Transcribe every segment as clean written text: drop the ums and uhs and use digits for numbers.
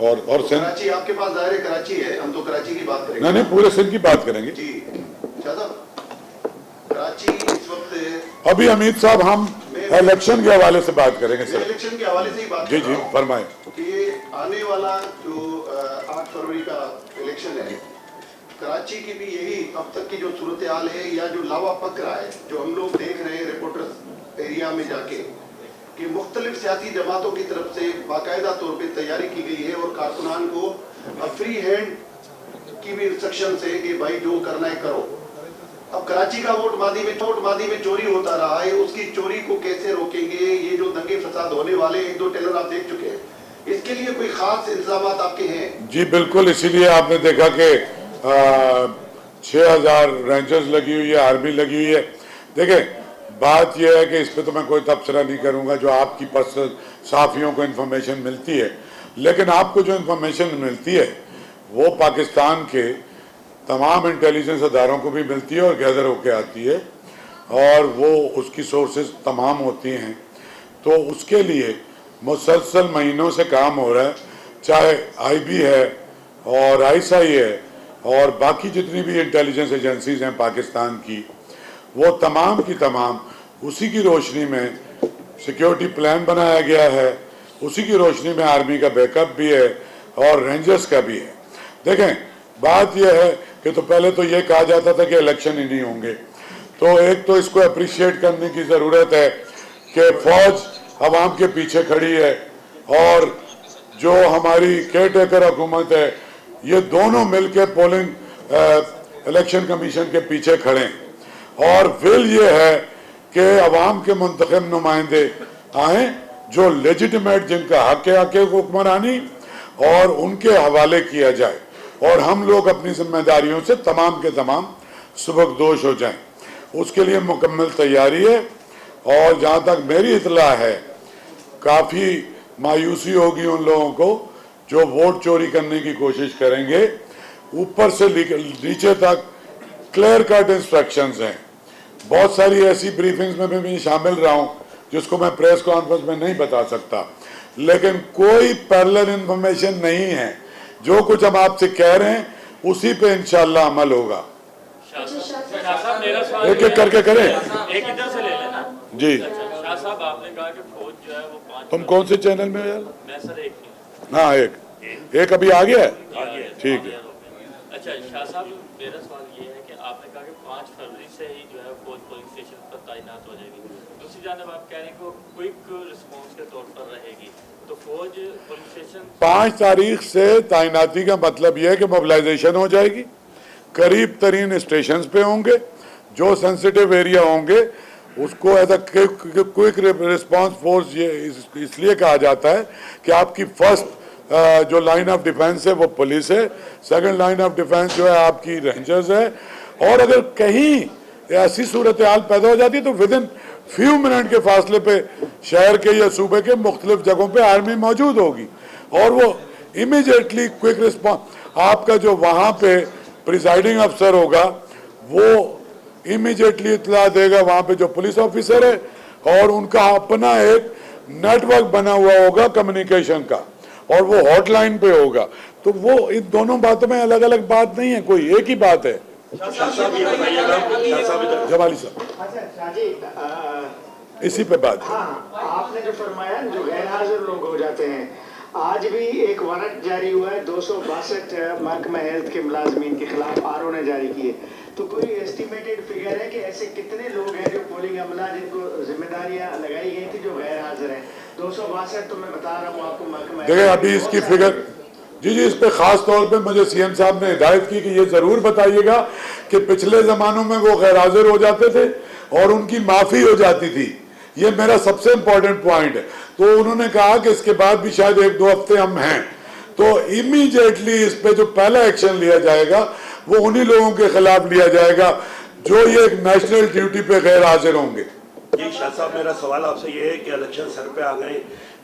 اور कराची आपके पास दायरे कराची है, हम तो कराची की बात करेंगे। नहीं पूरे सिंध की बात करेंगे जी शाह साहब, कराची इस वक्त अभी अमित साहब हम इलेक्शन के हवाले से बात करेंगे सर। इलेक्शन के हवाले से ही बात जी जी फरमाएं। कि आने वाला जो 8 फरवरी का इलेक्शन है, कराची की भी यही अब तक की जो सूरत हाल है या जो लावा पक रहा है, जो हम लोग देख रहे हैं रिपोर्टर्स एरिया में जाके, कि मुख्तलिफ सियासी जमातों की तरफ से बाकायदा तौर पर तैयारी की गई है और कारकुनान को फ्री हैंड की भी इंस्ट्रक्शन है कि भाई जो करना है करो। अब कराची का वोट मादी में चोरी होता रहा है, उसकी चोरी को कैसे रोकेंगे? ये जो दंगे फसाद होने वाले, एक दो टेलर आप देख चुके हैं, इसके लिए कोई खास इंतजाम आपके हैं? जी बिल्कुल, इसीलिए आपने देखा कि 6000 रेंजर्स लगी हुई है, आर्मी लगी हुई है। देखें बात यह है कि इस पे तो मैं कोई तबसरा नहीं करूंगा, जो आपकी पर्सनल साफियों को इन्फॉर्मेशन मिलती है, लेकिन आपको जो इन्फॉर्मेशन मिलती है वो पाकिस्तान के तमाम इंटेलिजेंस अदारों को भी मिलती है और गैदर होके आती है, और वो उसकी सोर्सेज तमाम होती हैं। तो उसके लिए मुसलसल महीनों से काम हो रहा है, चाहे आईबी है और आईएसआई है और बाकी जितनी भी इंटेलिजेंस एजेंसीज हैं पाकिस्तान की, वो तमाम की तमाम उसी की रोशनी में सिक्योरिटी प्लान बनाया गया है, उसी की रोशनी में आर्मी का बैकअप भी है और रेंजर्स का भी है। देखें बात यह है कि तो पहले तो ये कहा जाता था कि इलेक्शन ही नहीं होंगे, तो एक तो इसको अप्रिशिएट करने की ज़रूरत है कि फ़ौज अवाम के पीछे खड़ी है और जो हमारी केयर टेकर हुकूमत है, ये दोनों मिलकर पोलिंग इलेक्शन कमीशन के पीछे खड़े हैं। और विल ये है कि अवाम के मुंतखब नुमाइंदे आएँ जो लेजिटिमेट, जिनका हक है हुक्मरानी, और उनके हवाले किया जाए और हम लोग अपनी जिम्मेदारियों से तमाम के तमाम सुबकदोश हो जाएं। उसके लिए मुकम्मल तैयारी है। और जहाँ तक मेरी इतला है, काफ़ी मायूसी होगी उन लोगों को जो वोट चोरी करने की कोशिश करेंगे। ऊपर से नीचे तक क्लियर कट इंस्ट्रक्शंस हैं। बहुत सारी ऐसी ब्रीफिंग्स में भी शामिल रहा हूँ जिसको मैं प्रेस कॉन्फ्रेंस में नहीं बता सकता, लेकिन कोई पैरेलल इन्फॉर्मेशन नहीं है। जो कुछ हम आपसे कह रहे हैं उसी पे इंशाल्लाह अमल होगा। एक एक करके करें, एक इधर से ले लेना जी। शाह साहब, आपने कहा कि फौज जो है वो 5, तुम कौन से चैनल में हो यार? मैं सर एक ही। हाँ एक अभी आ गया है, ठीक है। अच्छा शाह साहब, मेरा सवाल ये है कि आपने कहा कि 5 फरवरी से ही जो है फौज पोलिंग स्टेशन पर तैनात हो जाएगी, दूसरी जानब आप कह रहे हैं कि वो क्विक रिस्पॉन्स के तौर पर रहेगी, तो फौज पोलिंग स्टेशन 5 तारीख से तैनाती का मतलब यह है कि मोबिलाइजेशन हो जाएगी, करीब तरीन स्टेशन पे होंगे, जो सेंसिटिव एरिया होंगे उसको as a quick response force ये इसलिए कहा जाता है कि आपकी फर्स्ट जो लाइन ऑफ डिफेंस है वो पुलिस है, सेकंड लाइन ऑफ डिफेंस जो है आपकी रेंजर्स है, और अगर कहीं ऐसी सूरत हाल पैदा हो जाती है तो विद इन फ्यू मिनट के फासले पे शहर के या सूबे के मुख्तलिफ जगहों पे आर्मी मौजूद होगी और वो इमीडिएटली क्विक रिस्पॉन्स, आपका जो वहाँ पे प्रिजाइडिंग अफसर होगा वो इमीडिएटली इतला देगा वहाँ पे जो पुलिस ऑफिसर है, और उनका अपना एक नेटवर्क बना हुआ होगा कम्युनिकेशन का, और वो हॉटलाइन पे होगा। तो वो इन दोनों बातों में अलग अलग बात नहीं है, कोई एक ही बात है। जवाली साहब इसी पे बात। हाँ, आपने जो फरमाया जो गैर हाजिर लोग हो जाते हैं, आज भी एक वारंट जारी हुआ है 262 महकमा हेल्थ के मुलाजमीन के खिलाफ आरओ ने जारी किए, तो कोई एस्टिमेटेड फिगर है कि ऐसे कितने लोग हैं जो पोलिंग अमला जिनको जिम्मेदारियां लगाई गई थी जो गैर हाजिर हैं? 262 तो मैं बता रहा हूँ आपको महकमा। देखिए अभी इसकी फिगर जी इस पे खास तौर पे मुझे सीएम साहब ने हिदायत की कि ये जरूर बताइएगा कि पिछले जमानों में वो गैर हाजिर हो जाते थे और उनकी माफी हो जाती थी, ये मेरा सबसे इम्पोर्टेंट पॉइंट है। तो उन्होंने कहा कि इसके बाद भी शायद 1-2 हफ्ते हम हैं, तो इमीडिएटली इस पे जो पहला एक्शन लिया जाएगा वो उन्हीं लोगों के खिलाफ लिया जाएगा जो ये एक नेशनल ड्यूटी पे गैर हाजिर होंगे। जी शाह साहब, मेरा सवाल आपसे ये है कि इलेक्शन सर पे आ गए,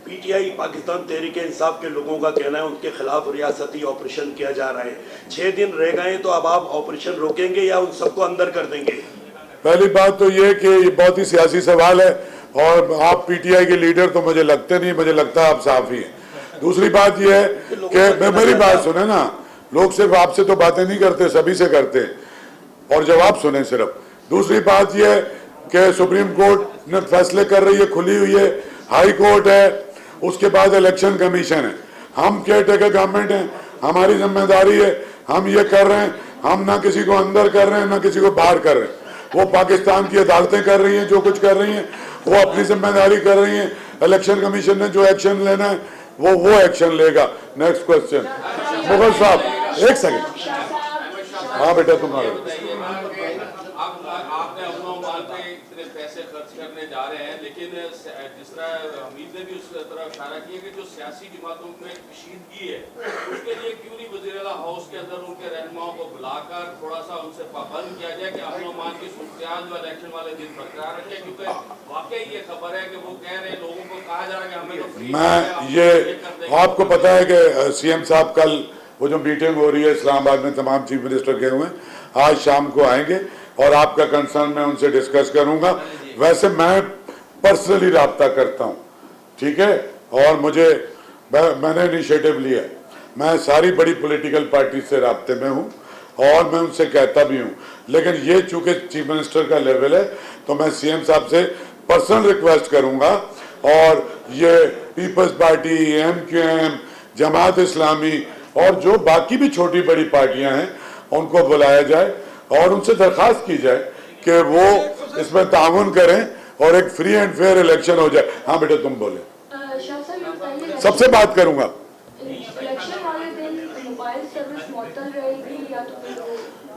पीटीआई पाकिस्तान तहरीक इंसाफ के लोगों का कहना है उनके खिलाफ रियासती ऑपरेशन किया जा रहा है, 6 दिन रह गए, तो अब आप ऑपरेशन रोकेंगे या उन सबको अंदर कर देंगे? पहली बात तो ये कि ये बहुत ही सियासी सवाल है और आप पीटीआई के लीडर तो मुझे लगते नहीं, मुझे लगता है आप साफ ही हैं। दूसरी बात यह है कि मेरी बात सुने ना, लोग सिर्फ आपसे तो बातें नहीं करते, सभी से करते हैं और जवाब सुने सिर्फ। दूसरी बात यह है कि सुप्रीम कोर्ट ने फैसले कर रही है, खुली हुई है, हाई कोर्ट है, उसके बाद इलेक्शन कमीशन है। हम केयर टेकर गवर्नमेंट है, हमारी जिम्मेदारी है, हम ये कर रहे हैं, हम ना किसी को अंदर कर रहे हैं ना किसी को बाहर कर रहे हैं। वो पाकिस्तान की अदालतें कर रही हैं जो कुछ कर रही हैं, वो अपनी जिम्मेदारी कर रही हैं। इलेक्शन कमीशन ने जो एक्शन लेना है वो एक्शन लेगा। नेक्स्ट क्वेश्चन मुगल साहब, एक सेकंड। हाँ बेटा तुम्हारा आपने अमनो पे इतने पैसे खर्च करने जा रहे हैं, लेकिन जिस तरह हमीद ने भी उस तरह इशारा किया कि जो सियासी जमातों में कशीदगी है उसके लिए क्यों नहीं वज़ीर-ए-आला हाउस के अंदर उनके रहनुमाओं को बुलाकर थोड़ा सा उनसे पाबंद किया जाए कि अमनो अमान की सूरत जो इलेक्शन वाले दिन बरकरार रखें, क्योंकि वाकई ये खबर है कि वो कह रहे हैं, लोगों को कहा जा रहा है कि हमें तो फ्री मैं ये आपको पता है कि सीएम साहब कल वो जो मीटिंग हो रही है इस्लामाबाद में, तमाम चीफ मिनिस्टर गए हुए हैं, आज शाम को आएंगे और आपका कंसर्न मैं उनसे डिस्कस करूंगा। वैसे मैं पर्सनली राब्ता करता हूं, ठीक है, और मैंने इनिशिएटिव लिया है। मैं सारी बड़ी पॉलिटिकल पार्टी से राब्ते में हूं और मैं उनसे कहता भी हूं, लेकिन ये चूंकि चीफ मिनिस्टर का लेवल है तो मैं सीएम साहब से पर्सनल रिक्वेस्ट करूंगा और ये peoples party, MQM, Jamaat Islami और जो बाकी भी छोटी बड़ी पार्टियां हैं उनको बुलाया जाए और उनसे दरखास्त की जाए कि वो इसमें ताउन करें और एक फ्री एंड फेयर इलेक्शन हो जाए। हाँ बेटा तुम बोले। शाह साहब ये बताइए, सबसे बात करूंगा। इलेक्शन वाले दिन मोबाइल सर्विस मुअत्तल रहेगी या तो फिर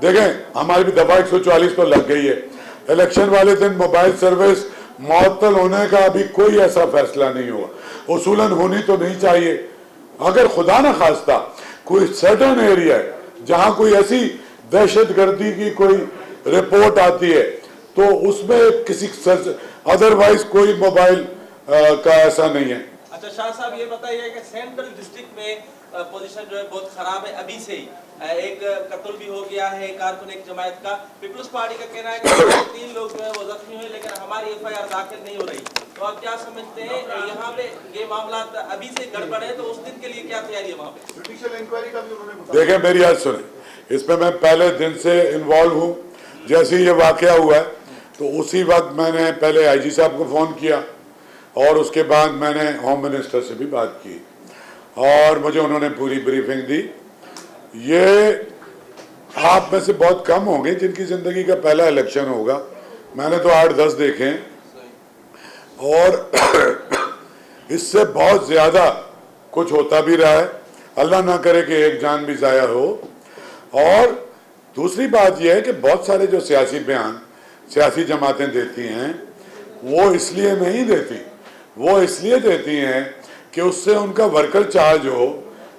देखें, हमारी भी दफा 144 तो लग गई है। इलेक्शन वाले दिन मोबाइल सर्विस मुअत्तल होने का अभी कोई ऐसा फैसला नहीं हुआ। उसूलन होनी तो नहीं चाहिए। अगर खुदा न खास्ता कोई सर्टेन एरिया है जहां कोई ऐसी दहशतगर्दी की कोई रिपोर्ट आती है तो उसमें किसी अदरवाइज कोई मोबाइल का ऐसा नहीं है। अच्छा शाह साहब ये बताइए कि सेंट्रल डिस्ट्रिक्ट में पोजीशन जो है बहुत खराब है अभी से ही। एक कत्ल भी हो गया है कारकुन एक जमात का। पीपल्स पार्टी का कहना है कि 3 लोग जो है वो जख्मी हुए, लेकिन हमारी FIR दाखिल नहीं हो रही। तो आप क्या समझते हैं यहाँ पे ये मामला अभी से गड़बड़ है, तो उस दिन के लिए क्या तैयारी है वहाँ पे? जुडिशियल इंक्वायरी का भी उन्होंने बताया। देखें मेरी बात सुने, इसमें मैं पहले दिन से इन्वॉल्व हूँ। जैसे ही ये वाकया हुआ है तो उसी वक्त मैंने पहले IG साहब को फ़ोन किया और उसके बाद मैंने होम मिनिस्टर से भी बात की और मुझे उन्होंने पूरी ब्रीफिंग दी। ये आप में से बहुत कम होंगे जिनकी ज़िंदगी का पहला इलेक्शन होगा। मैंने तो 8-10 देखे हैं और इससे बहुत ज़्यादा कुछ होता भी रहा है। अल्लाह ना करे कि एक जान भी ज़ाया हो। और दूसरी बात यह है कि बहुत सारे जो सियासी बयान सियासी जमातें देती हैं वो इसलिए नहीं देती, वो इसलिए देती हैं कि उससे उनका वर्कर चार्ज हो,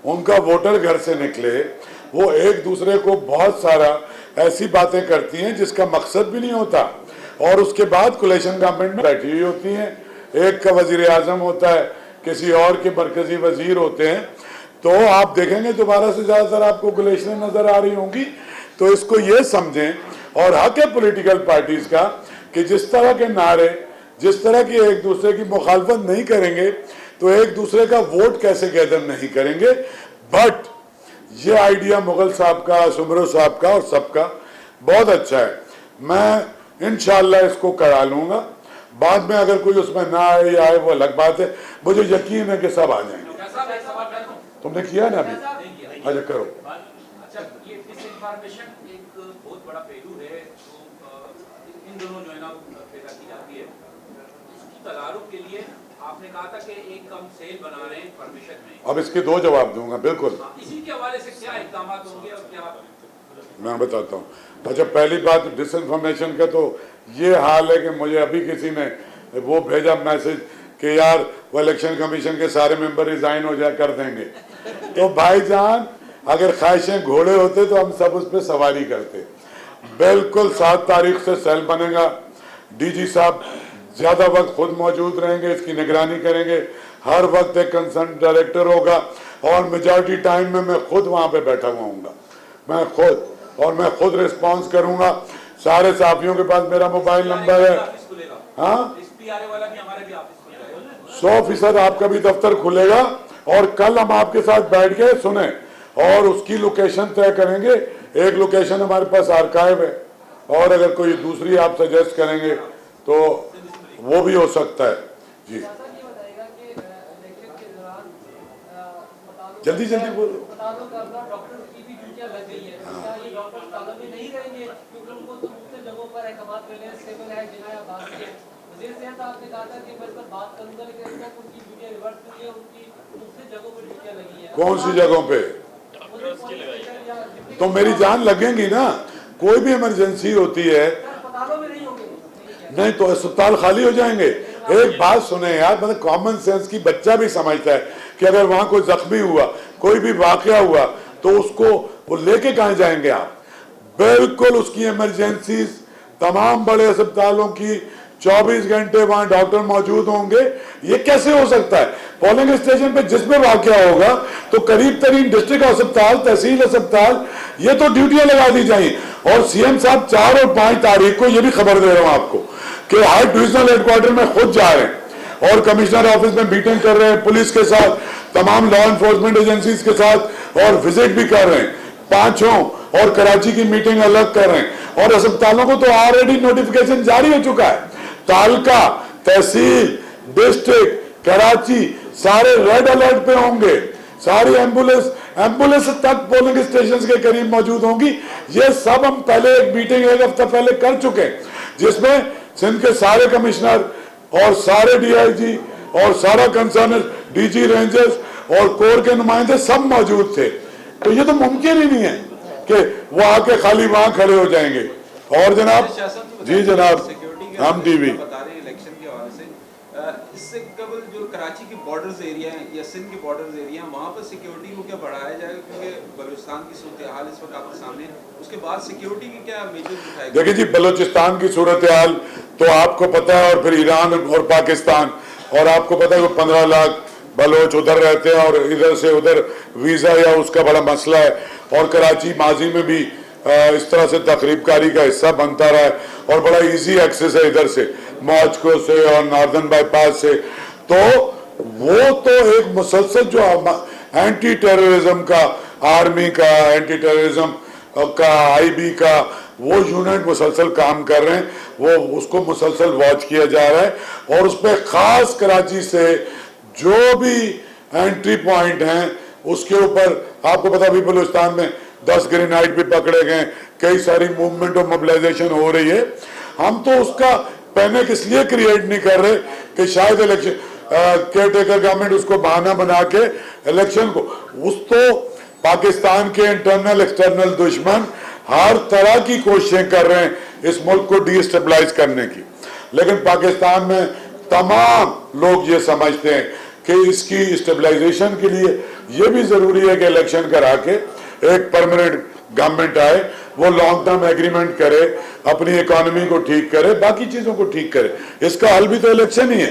उनका वोटर घर से निकले। वो एक दूसरे को बहुत सारा ऐसी बातें करती हैं जिसका मकसद भी नहीं होता और उसके बाद कोलिशन गवर्नमेंट में बैठी हुई होती हैं। एक का वजीर आजम होता है, किसी और के मरकजी वजीर होते हैं। तो आप देखेंगे दोबारा से ज़्यादातर आपको कोलिशन नज़र आ रही होंगी। तो इसको ये समझें और हक है पॉलिटिकल पार्टीज़ का कि जिस तरह के नारे, जिस तरह की एक दूसरे की मुखालफत नहीं करेंगे तो एक दूसरे का वोट कैसे गैदर नहीं करेंगे। बट ये आइडिया मुगल साहब का, सुमरो साहब का और सबका बहुत अच्छा है। मैं इंशाअल्लाह इसको करा लूँगा। बाद में अगर कोई उसमें ना आए या आए वो अलग बात है। मुझे यकीन है कि सब आ जाएंगे। तुमने किया ना अभी? अच्छा करो। अच्छा, ये डिसइंफॉर्मेशन एक बहुत बड़ा पहलू है जो इन दोनों जो है ना पैदा की जाती है। इसकी तदारुक के लिए आपने कहा था कि एक कम सेल बना रहे हैं परमिशन में। अब इसके 2 जवाब दूंगा। बिल्कुल इसी के हवाले से क्या इक़दाम होंगे और क्या मैं बताता हूँ। अच्छा पहली बात डिसइंफॉर्मेशन का तो ये हाल है कि मुझे अभी किसी ने वो भेजा मैसेज कि यार वो इलेक्शन कमीशन के सारे मेंबर रिजाइन हो जाए कर देंगे। तो भाईजान अगर ख्वाहिशें घोड़े होते तो हम सब उस पर सवारी करते। बिल्कुल 7 तारीख से सेल बनेगा। DG साहब ज़्यादा वक्त खुद मौजूद रहेंगे, इसकी निगरानी करेंगे। हर वक्त एक कंसर्न डायरेक्टर होगा और मेजॉरिटी टाइम में मैं खुद वहाँ पे बैठा हुआ हूँगा। मैं खुद रिस्पॉन्स करूँगा। सारे साथियों के पास मेरा मोबाइल नंबर है। हाँ 100% आपका भी दफ्तर खुलेगा और कल हम आपके साथ बैठ के सुने और उसकी लोकेशन तय करेंगे। एक लोकेशन हमारे पास आर्काइव है और अगर कोई दूसरी आप सजेस्ट करेंगे तो वो भी हो सकता है। जी जल्दी जल्दी बोलो। अस्पतालों का अपना डॉक्टर की भी ड्यूटियां लग गई है, क्या ये डॉक्टर अस्पतालों में नहीं रहेंगे क्योंकि उनको तो दूसरे जगहों पर एहकमात मिले हैं, सिविल है, जिन्हें आबाद है। वज़ीर सेहत साहब ने कहा था कि मैं इस पर बात करूंगा, लेकिन अभी तक उनकी ड्यूटियां रिवर्स हुई है, उनकी दूसरी जगहों पर ड्यूटियां लगी है। कौन सी जगहों पे? तो मेरी जान लगेगी ना। कोई भी इमरजेंसी होती है अस्पतालों में नहीं होंगे, नहीं तो अस्पताल खाली हो जाएंगे। एक बात सुने यार, मतलब कॉमन सेंस की बच्चा भी समझता है कि अगर वहां कोई जख्मी हुआ, कोई भी वाकया हुआ, तो उसको वो लेके कहां जाएंगे आप? बिल्कुल उसकी इमरजेंसी तमाम बड़े अस्पतालों की 24 घंटे वहां डॉक्टर मौजूद होंगे। ये कैसे हो सकता है? पोलिंग स्टेशन पे जिसमें वाकया होगा तो करीब तरीन डिस्ट्रिक्ट अस्पताल, तहसील अस्पताल, ये तो ड्यूटियां लगा दी जाएंगी। और सीएम साहब 4 और 5 तारीख को, ये भी खबर दे रहा हूं आपको, कि हर डिविजनल हेडक्वार्टर में खुद जा रहे हैं और कमिश्नर ऑफिस में मीटिंग कर रहे हैं, पुलिस के साथ, तमाम लॉ एनफोर्समेंट एजेंसीज के साथ, और विजिट भी कर रहे हैं। 5 और कराची की मीटिंग अलग कर रहे हैं। और अस्पतालों को तो ऑलरेडी नोटिफिकेशन जारी हो चुका है। तालका, तहसील, डिस्ट्रिक्ट, कराची सारे रेड अलर्ट पे होंगे। सारी एम्बुलेंस तक पोलिंग स्टेशन के करीब मौजूद होंगी। ये सब हम पहले एक मीटिंग 1 हफ्ता पहले कर चुके हैं, जिसमें सिंध के सारे कमिश्नर और सारे डीआईजी और सारा कंसर्न डीजी रेंजर्स और कोर के नुमाइंदे सब मौजूद थे। तो ये तो मुमकिन ही नहीं है कि वो आके खाली वहां खड़े हो जाएंगे। और जनाब, जी जनाब, हम टीवी बता रहे हैं इलेक्शन के हवाले से, इससे कबल जो कराची के बॉर्डर्स एरिया हैं या सिंध के बॉर्डर्स एरिया हैं, वहाँ पर सिक्योरिटी को क्या बढ़ाया जाएगा? क्योंकि बलूचिस्तान की सूरत हाल इस वक्त आपके सामने है, उसके बाद सिक्योरिटी की क्या मेजर्स उठाएगा? देखिए जी, बलूचिस्तान की सूरत हाल तो आपको पता है, और फिर ईरान और पाकिस्तान, और आपको पता है कि 15 लाख बलोच उधर रहते हैं और इधर से उधर वीज़ा या उसका बड़ा मसला है। और कराची माजी में भी इस तरह से तकरीबकारी का हिस्सा बनता रहा है और बड़ा इजी एक्सेस है इधर से, मॉस्को से और नॉर्दर्न बाईपास से। तो वो तो एक मुसलसल जो एंटी टेररिज्म का, आर्मी का, एंटी टेररिज्म का, आईबी का, वो यूनिट मुसलसल काम कर रहे हैं। वो उसको मुसलसल वॉच किया जा रहा है और उस पर खास कराची से जो भी एंट्री पॉइंट हैं उसके ऊपर आपको पता भी बलूचिस्तान में 10 ग्रेनाइड भी पकड़े गए, कई सारी मूवमेंट और मोबिलाइजेशन हो रही है। हम तो उसका पैनिक इसलिए क्रिएट नहीं कर रहे कि शायद इलेक्शन केयर टेकर गवर्नमेंट उसको बहाना बना के इलेक्शन को, उस तो पाकिस्तान के इंटरनल एक्सटर्नल दुश्मन हर तरह की कोशिशें कर रहे हैं इस मुल्क को डिस्टेबलाइज करने की। लेकिन पाकिस्तान में तमाम लोग ये समझते हैं कि इसकी स्टेबलाइजेशन के लिए ये भी जरूरी है कि इलेक्शन करा के एक परमानेंट गवर्नमेंट आए, वो लॉन्ग टर्म एग्रीमेंट करे, अपनी इकोनॉमी को ठीक करे, बाकी चीजों को ठीक करे। इसका हल भी तो इलेक्शन ही है।